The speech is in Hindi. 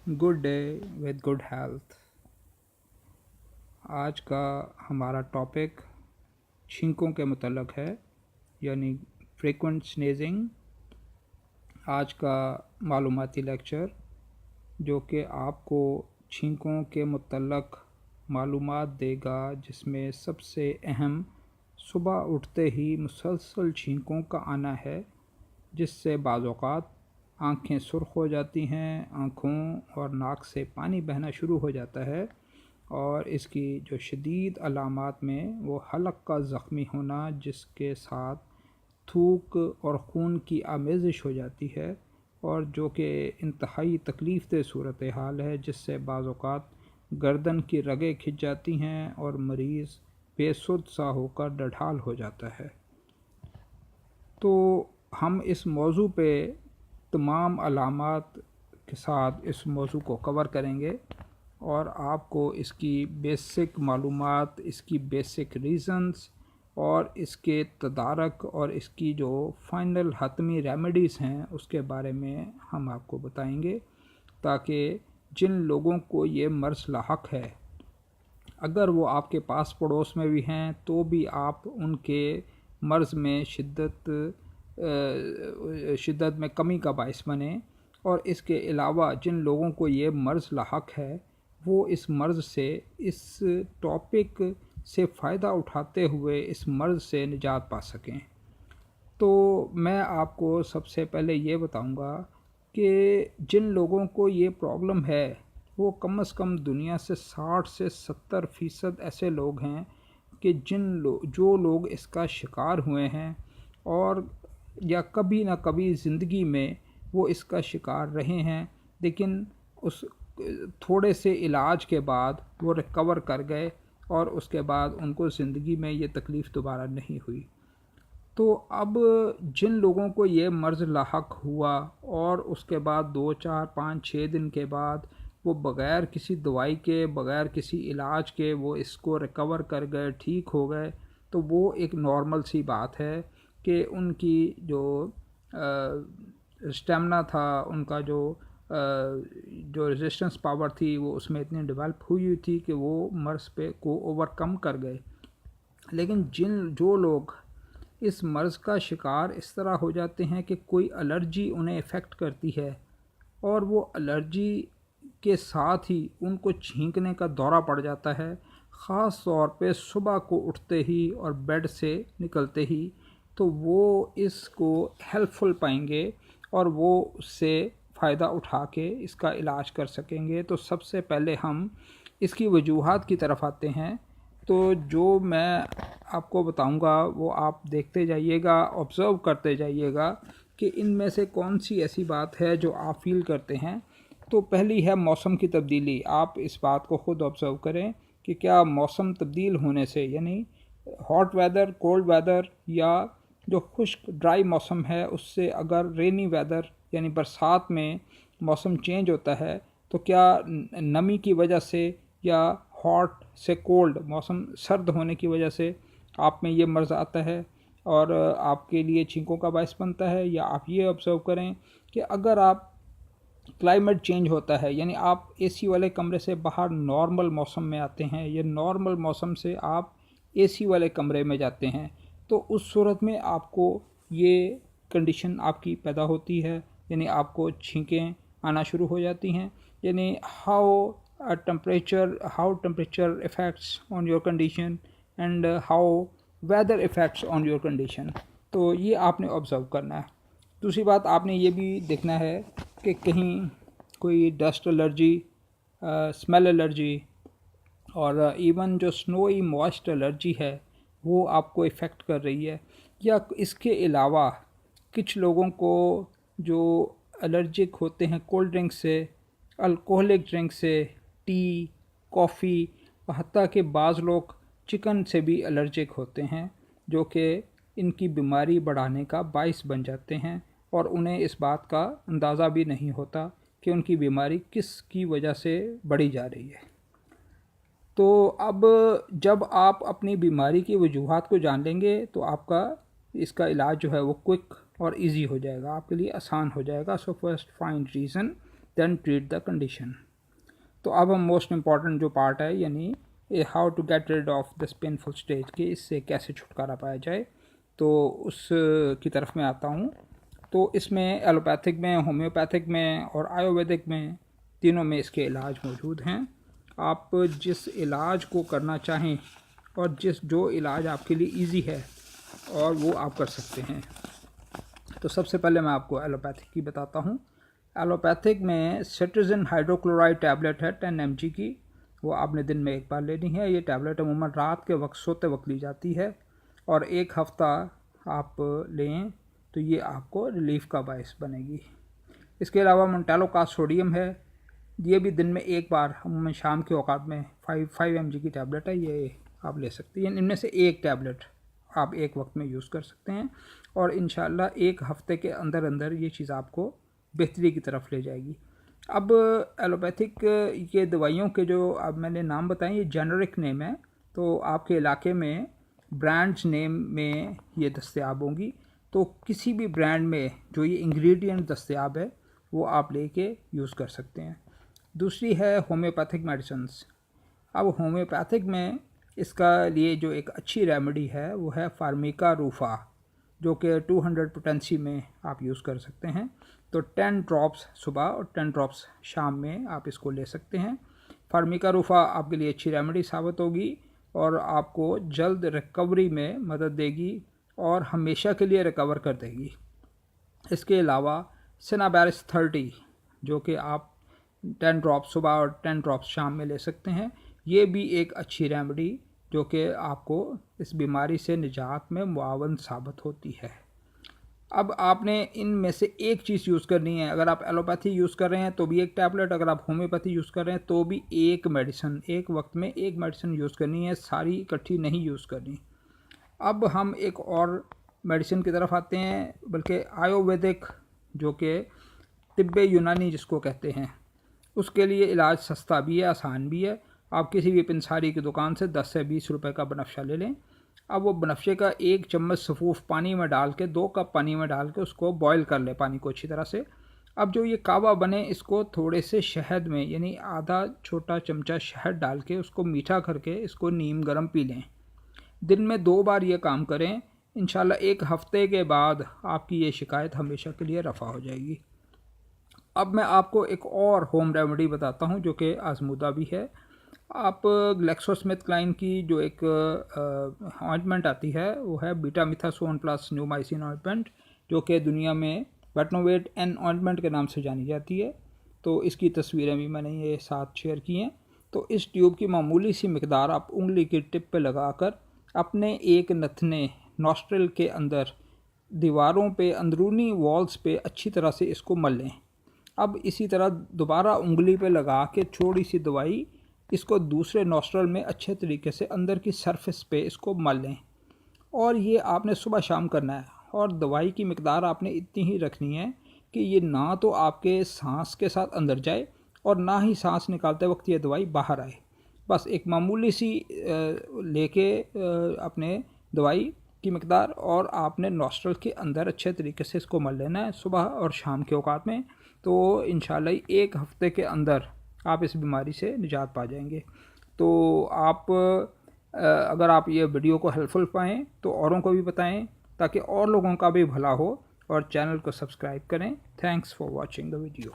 Good day with good health. आज का हमारा टॉपिक छींकों के मुतल्लक है, यानी फ्रीक्वेंट स्नेजिंग। आज का मालूमाती लेक्चर जो कि आपको छींकों के मुतल्लक मालूमात देगा, जिसमें सबसे अहम सुबह उठते ही मुसलसल छींकों का आना है, जिससे बाज़ औक़ात आँखें सुर्ख हो जाती हैं, आँखों और नाक से पानी बहना शुरू हो जाता है और इसकी जो शदीद अलामात में वो हलक का ज़ख्मी होना, जिसके साथ थूक और खून की आमेज़िश हो जाती है और जो कि इंतहाई तकलीफ़ दह सूरत हाल है, जिससे बाज़ औक़ात गर्दन की रगें खिंच जाती हैं और मरीज़ बेसुध सा होकर डढाल हो जाता है। तो हम इस मौजू पे तमाम अलामात के साथ इस मौजू को कवर करेंगे और आपको इसकी बेसिक मालूमात, इसकी बेसिक रीज़न्स और इसके तदारक और इसकी जो फ़ाइनल हतमी रेमेडीज़ हैं उसके बारे में हम आपको बताएंगे, ताकि जिन लोगों को ये मर्ज़ लाहक है, अगर वो आपके पास पड़ोस में भी हैं तो भी आप उनके मर्ज़ में शिद्दत में कमी का बाइस बने। और इसके अलावा जिन लोगों को ये मर्ज़ लाहक है वो इस मर्ज़ से, इस टॉपिक से फ़ायदा उठाते हुए इस मर्ज़ से निजात पा सकें। तो मैं आपको सबसे पहले ये बताऊंगा कि जिन लोगों को ये प्रॉब्लम है वो कम से कम दुनिया से 60 से 70% ऐसे लोग हैं कि जो लोग इसका शिकार हुए हैं और या कभी ना कभी ज़िंदगी में वो इसका शिकार रहे हैं, लेकिन उस थोड़े से इलाज के बाद वो रिकवर कर गए और उसके बाद उनको ज़िंदगी में ये तकलीफ़ दोबारा नहीं हुई। तो अब जिन लोगों को ये मर्ज़ लाहक हुआ और उसके बाद 2, 4, 5, 6 दिन के बाद वो बग़ैर किसी दवाई के, बग़ैर किसी इलाज के वो इसको रिकवर कर गए, ठीक हो गए, तो वो एक नॉर्मल सी बात है कि उनकी जो स्टेमिना था, उनका जो रेजिस्टेंस पावर थी वो उसमें इतनी डेवलप हुई थी कि वो मर्ज़ को ओवरकम कर गए। लेकिन जो लोग इस मर्ज़ का शिकार इस तरह हो जाते हैं कि कोई एलर्जी उन्हें इफ़ेक्ट करती है और वो एलर्जी के साथ ही उनको छींकने का दौरा पड़ जाता है, ख़ास तौर पे सुबह को उठते ही और बेड से निकलते ही, तो वो इसको हेल्पफुल पाएंगे और वो उससे फ़ायदा उठा के इसका इलाज कर सकेंगे। तो सबसे पहले हम इसकी वजूहात की तरफ आते हैं। तो जो मैं आपको बताऊंगा वो आप देखते जाइएगा, ऑब्ज़र्व करते जाइएगा कि इनमें से कौन सी ऐसी बात है जो आप फील करते हैं। तो पहली है मौसम की तब्दीली। आप इस बात को ख़ुद ऑब्ज़र्व करें कि क्या मौसम तब्दील होने से, यानी हॉट वेदर, कोल्ड वेदर, या जो खुश्क ड्राई मौसम है उससे अगर रेनी वेदर यानी बरसात में मौसम चेंज होता है, तो क्या नमी की वजह से या हॉट से कोल्ड, मौसम सर्द होने की वजह से आप में ये मर्ज़ आता है और आपके लिए छींकों का बायस बनता है। या आप ये ऑब्ज़र्व करें कि अगर आप क्लाइमेट चेंज होता है, यानी आप एसी वाले कमरे से बाहर नॉर्मल मौसम में आते हैं या नॉर्मल मौसम से आप एसी वाले कमरे में जाते हैं, तो उस सूरत में आपको ये कंडीशन आपकी पैदा होती है, यानी आपको छींकें आना शुरू हो जाती हैं। यानी how temperature effects on your condition and how weather effects on your condition. तो ये आपने ऑब्ज़र्व करना है। दूसरी बात आपने ये भी देखना है कि कहीं कोई डस्ट एलर्जी, स्मेल एलर्जी और इवन जो स्नोई मॉइस्ट एलर्जी है वो आपको इफ़ेक्ट कर रही है, या इसके अलावा कुछ लोगों को जो एलर्जिक होते हैं कोल्ड ड्रिंक से, अल्कोहलिक ड्रिंक से, टी, कॉफ़ी, हत्ता कि बाज़ लोग चिकन से भी एलर्जिक होते हैं, जो कि इनकी बीमारी बढ़ाने का बाइस बन जाते हैं और उन्हें इस बात का अंदाज़ा भी नहीं होता कि उनकी बीमारी किस की वजह से बढ़ी जा रही है। तो अब जब आप अपनी बीमारी की वजूहात को जान लेंगे तो आपका इसका इलाज जो है वो क्विक और इजी हो जाएगा, आपके लिए आसान हो जाएगा। So first find reason then treat the condition. तो अब हम मोस्ट इम्पॉर्टेंट जो पार्ट है यानी how to get rid of this painful stage कि इससे कैसे छुटकारा पाया जाए, तो उस की तरफ मैं आता हूँ। तो इसमें एलोपैथिक में, होम्योपैथिक में और आयुर्वेदिक में, तीनों में इसके इलाज मौजूद हैं। आप जिस इलाज को करना चाहें और जो इलाज आपके लिए इजी है और वो आप कर सकते हैं। तो सबसे पहले मैं आपको एलोपैथिक की बताता हूँ। एलोपैथिक में सेट्रिजिन हाइड्रोक्लोराइड टैबलेट है 10 mg की, वो आपने दिन में एक बार लेनी है। ये टैबलेट अमूमन रात के वक्त सोते वक्त ली जाती है और 1 हफ्ता आप लें तो ये आपको रिलीफ का बायस बनेगी। इसके अलावा मोंटेलो का सोडियम है, ये भी दिन में एक बार अमूमन शाम के औकात में 5 mg की टैबलेट है, ये आप ले सकते हैं। इनमें से एक टैबलेट आप एक वक्त में यूज़ कर सकते हैं और इंशाल्लाह 1 हफ्ते के अंदर अंदर ये चीज़ आपको बेहतरी की तरफ ले जाएगी। अब एलोपैथिक ये दवाइयों के जो अब मैंने नाम बताए ये जेनरिक नेम है, तो आपके इलाके में ब्रांड्स नेम में ये दस्तयाब होंगी। तो किसी भी ब्रांड में जो ये इंग्रेडिएंट दस्तयाब है वो आप लेके यूज़ कर सकते हैं। दूसरी है होम्योपैथिक मेडिसिन्स। अब होम्योपैथिक में इसका लिए जो एक अच्छी रेमेडी है वो है फार्मिका रूफा, जो कि 200 पोटेंसी में आप यूज़ कर सकते हैं। तो 10 ड्रॉप्स सुबह और 10 ड्रॉप्स शाम में आप इसको ले सकते हैं। फार्मिका रूफा आपके लिए अच्छी रेमेडी साबित होगी और आपको जल्द रिकवरी में मदद देगी और हमेशा के लिए रिकवर कर देगी। इसके अलावा सिनाबेरिस 30 जो कि आप 10 ड्रॉप्स सुबह और 10 ड्रॉप्स शाम में ले सकते हैं, ये भी एक अच्छी रेमेडी जो कि आपको इस बीमारी से निजात में मुआवन साबित होती है। अब आपने इनमें से एक चीज़ यूज़ करनी है। अगर आप एलोपैथी यूज़ कर रहे हैं तो भी एक टैबलेट, अगर आप होम्योपैथी यूज़ कर रहे हैं तो भी एक मेडिसिन, एक वक्त में एक मेडिसिन यूज़ करनी है, सारी इकट्ठी नहीं यूज़ करनी। अब हम एक और मेडिसिन की तरफ आते हैं, बल्कि आयुर्वेदिक जो कि तिब्बे यूनानी जिसको कहते हैं, उसके लिए इलाज सस्ता भी है, आसान भी है। आप किसी भी पंसारी की दुकान से 10 से 20 रुपए का बनफशा ले लें। अब वो बनफशे का 1 चम्मच सफ़ूफ पानी में डाल के, 2 कप पानी में डाल के उसको बॉयल कर लें पानी को अच्छी तरह से। अब जो ये कावा बने इसको थोड़े से शहद में यानी आधा छोटा चमचा शहद डाल के उसको मीठा करके इसको नीम गर्म पी लें। दिन में 2 बार ये काम करें। इंशाल्लाह 1 हफ्ते के बाद आपकी ये शिकायत हमेशा के लिए रफ़ा हो जाएगी। अब मैं आपको एक और होम रेमेडी बताता हूँ जो कि आजमूदा भी है। आप ग्लैक्सोस्मिथक्लाइन की जो एक ऑइंटमेंट आती है वो है बीटामिथासोन प्लस न्यूमाइसिन ऑइंटमेंट, जो कि दुनिया में बेटनोवेट एन ऑइंटमेंट के नाम से जानी जाती है। तो इसकी तस्वीरें भी मैंने ये साथ शेयर की हैं। तो इस ट्यूब की मामूली सी मिकदार आप उंगली की टिप पे लगाकर अपने एक नथने नॉस्ट्रिल के अंदर दीवारों पे, अंदरूनी वॉल्स पे अच्छी तरह से इसको मल लें। अब इसी तरह दोबारा उंगली पे लगा के थोड़ी सी दवाई इसको दूसरे नॉस्ट्रल में अच्छे तरीके से अंदर की सरफेस पे इसको मल लें और ये आपने सुबह शाम करना है। और दवाई की मिकदार आपने इतनी ही रखनी है कि ये ना तो आपके सांस के साथ अंदर जाए और ना ही सांस निकालते वक्त ये दवाई बाहर आए। बस एक मामूली सी लेके अपने दवाई की मिकदार और आपने नॉस्ट्रल के अंदर अच्छे तरीके से इसको मल लेना है सुबह और शाम के औकात में। तो इंशाल्लाह 1 हफ्ते के अंदर आप इस बीमारी से निजात पा जाएंगे। तो आप अगर आप ये वीडियो को हेल्पफुल पाएँ तो औरों को भी बताएं ताकि और लोगों का भी भला हो, और चैनल को सब्सक्राइब करें। Thanks for watching the video.